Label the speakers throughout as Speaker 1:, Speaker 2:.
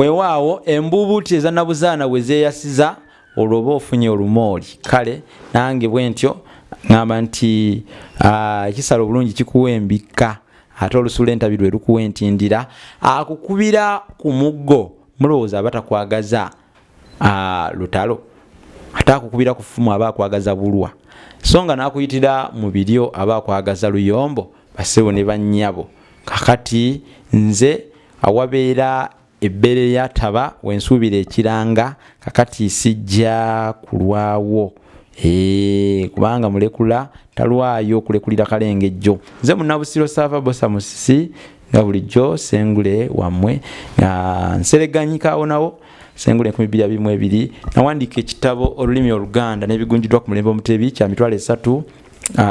Speaker 1: Weewaawo embuubuuti ezannabuzaana we zeeyasiza olwoba ofunye olumooli. Kale nange bwe ntyo ngamba nti ekisalo bulungi kikuwa embikka ate olusula entabi lwe lukuwa entindira. Akukubira ku muggo mulowooza aba takwagaza lutalo, ate akukubira ku ffumu aba akwagaza bulwa, so nga n'akuyitira mu biryo aba akwagaza luyombo, basebo ne bannyabo. Kakati nze awabeera ebbere lyataba wensuubira ekiranga, kakati sijja kulwawo kubanga mulekula talwayo okulekulira kalengejjo. Nze Munnabusiro Sava Bosa Musisi nga bulijjo Sengule wammwe nga nsereganyikaawo nawo Sengule 2022 nawandiika ekitabo olulimi Oluganda n'ebigunjiddwa ku mulembe Omutebi kya mitwalo 3,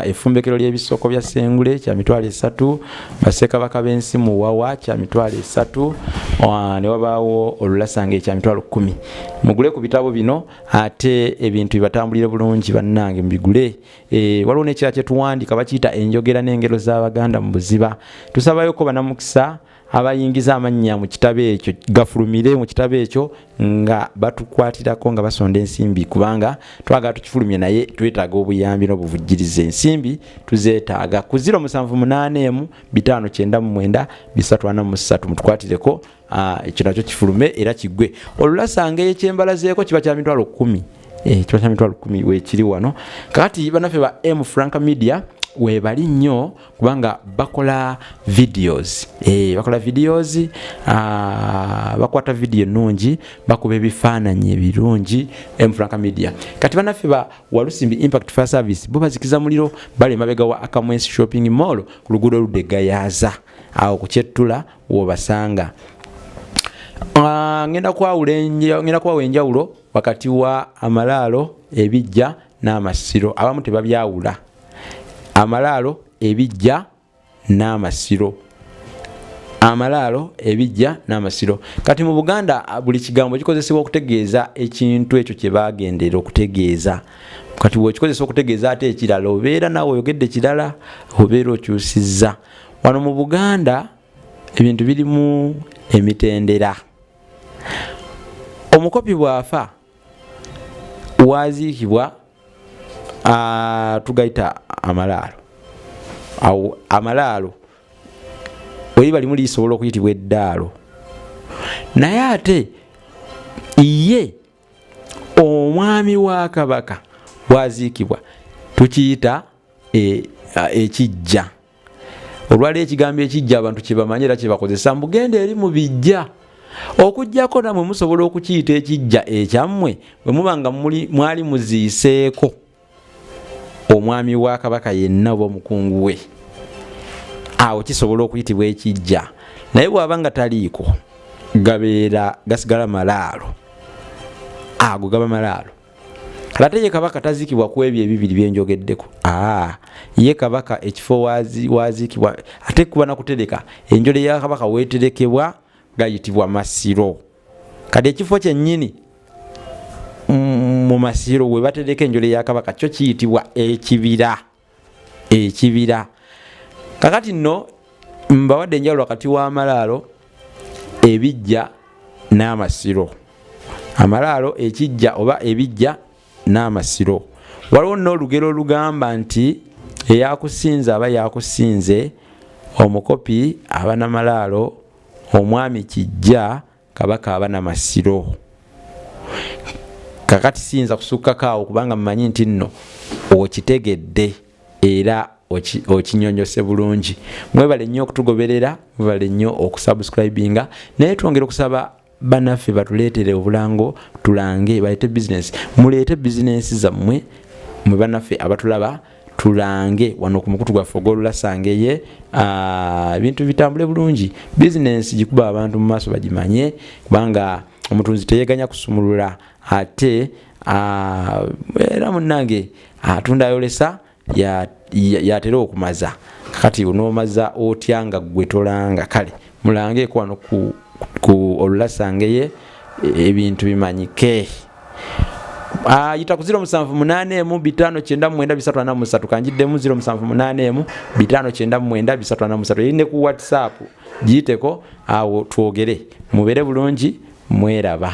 Speaker 1: effumbekero ly'ebisoko bya Sengule kya mitwalo 3, Bassekabaka b'ensi mu Wawa kya mitwalo 3, ne wabaawo Olulasange kya mitwalo 10. Mugule ku bitabo bino ate ebintu bibatambulire bulungi bannange mbigule. Waliwo n'ekirala kye tuwandiika bakiyita enjogera n'engero z'Abaganda mu buziba. Tusabayo ko bannamukisa abayingiza amannya mu kitabo ekyo gafulumire mu kitabo ekyo nga batukwatirako nga basonda ensimbi, kubanga twagala tukifulumye naye twetaaga obuyambi n'obuvujjiriza. Ensimbi tuzeetaaga ku 078 599 343 mutukwatireko ekyo nakyo kifulume era kiggwe. Olulasange ekyembalazeeko kiba kya mitwalo 10, kiba kya mitwalo 10 weekiri wano. Kakati bannaffe ba M Frank Media webali nnyo kubanga bakola videos, bakola videos, bakwata video nungi, bakuba ebifaananyi ebirungi. M Frank Media kati bannaffe ba Walusimbi Impact Fire Service bo bazikiza muliro bali mabega wa Akamwensi Shopping Mall ku luguudo Ludegayaza awo ku Kyettula wobasanga. Ngenda kwawa enjawulo wakati wa Amalaalo, Ebijja n'Amasiro. Abamu tebabyawula Amalaalo, Ebijja n'Amasiro. Amalaalo, Ebijja n'Amasiro. Kati mu Buganda buli kigambo kikozesebwa okutegeeza ekintu ekyo kye bagendera okutegeeza. Kati bw'okikozesa okutegeeza ate ekirala obeera nawe oyogedde kirala, obeera okyusizza. Wano mu Buganda ebintu birimu emitendera. Omukopi bw'afa waziikibwa tugayita amalaalo. Awo amalaalo weri balimu lisobola okuyitibwa eddaalo. Naye ate ye omwami wa Kabaka waziikibwa tukiyita ekijja. Olwaleero ekigambo ekijja abantu kye bamanyi era kye bakozesa mbugenda eri mu bijja. Okujjako namwe musobola okukiyita ekijja ekyammwe bwe muba nga mwali muziiseeko omwami wa Kabaka yenna oba omukungu we. Awo kisobola okuyitibwa ekijja. Naye bw'aba nga taliiko gabeera gasigala malaalo. Ago gaba malaalo. Ate ye Kabaka taziikibwa ku ebyo ebibiri bye njogeddeko. Ye Kabaka ekifo waziikibwa ate kuba na kutereka enjole ya Kabaka weeterekebwa gayitibwa Masiro. Kati ekifo kyennyini mu Masiro we batereka enjole ya Kabaka kyo kiyitibwa ekibira. Ekibira. Kakati nno mbawadde enjawulo wakati wa Amalaalo, Ebijja n'Amasiro. Amalaalo, ekijja oba ebijja n'Amasiro. Waliwo n'olugero olugamba nti eyakusinze aba yakusinze, omukopi aba n'Amalaalo, omwami kijja, Kabaka aba n'Amasiro. Kakati siyinza kusukkako awo kubanga mmanyi nti nno okitegedde era okinyonyose bulungi. Mwebale nnyo okutugoberera, mwebale nnyo okusubscribinga, naye twongera okusaba bannaffe batuleetere obulango tulange baleete business. Muleete business zammwe mwe bannaffe abatulaba tulange wano ku mukutu gwaffe ogw'Olulasangeye ebintu bitambule bulungi, bizinensi gikuba abantu mu maaso bagimanye, kubanga omutunzi teyeganya kusumulula ate era munnange atunda ayolesa yatera okumaza. Kati onoomaza otya nga gwe tolanga? Kale mulangeeko wano ku Olulasangeye ebintu bimanyike. Yita ku 0781599343 kanjiddemu 0781599343 erinde ku WhatsApp giyiteko awo twogere. Mubere bulungi, mweraba.